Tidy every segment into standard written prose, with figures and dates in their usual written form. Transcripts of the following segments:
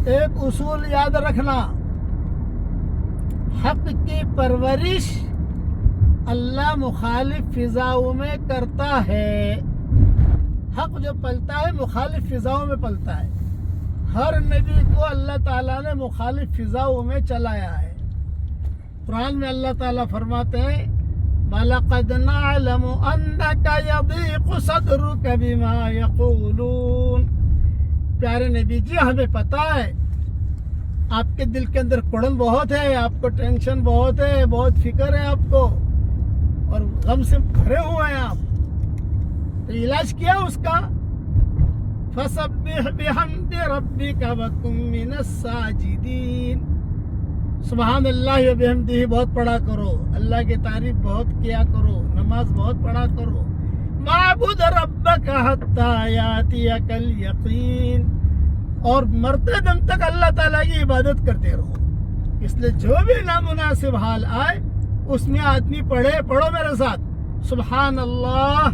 ایک اصول یاد رکھنا، حق کی پرورش اللہ مخالف فضاؤں میں کرتا ہے۔ حق جو پلتا ہے مخالف فضاؤں میں پلتا ہے۔ ہر نبی کو اللہ تعالیٰ نے مخالف فضاؤں میں چلایا ہے۔ قرآن میں اللہ تعالیٰ فرماتے ہیں وَلَقَدْ نَعْلَمُ أَنَّكَ يَضِيقُ صَدْرُكَ بِمَا يَقُولُونَ۔ پیارے نبی جی، ہمیں پتہ ہے آپ کے دل کے اندر کڑن بہت ہے، آپ کو ٹینشن بہت ہے، بہت فکر ہے آپ کو، اور غم سے بھرے ہوئے ہیں آپ۔ تو علاج کیا اس کا؟ فَسَبِّحْ بِحَمْدِ رَبِّكَ وَكُن مِّنَ السَّاجِدِينَ۔ سبحان اللہ و بحمدہ بہت پڑھا کرو، اللہ کی تعریف بہت کیا کرو، نماز بہت پڑھا کرو۔ مَعْبُدْ رَبَّكَ حَتَّى يَأْتِيَكَ الْيَقِينُ۔ اور مرتے دم تک اللہ تعالیٰ کی عبادت کرتے رہو۔ اس لیے جو بھی نامناسب حال آئے اس میں آدمی پڑھو میرے ساتھ سبحان اللہ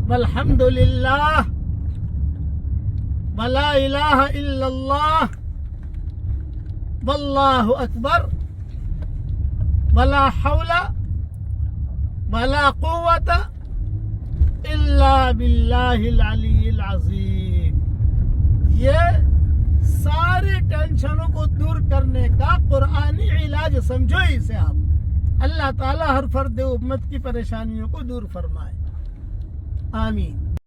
والحمد للہ ولا الہ الا اللہ واللہ اکبر ولا حول ولا قوت الا باللہ العلی العظیم۔ یہ ساری ٹینشنوں کو دور کرنے کا قرآنی علاج سمجھو اسے آپ۔ اللہ تعالیٰ ہر فرد امت کی پریشانیوں کو دور فرمائے، آمین۔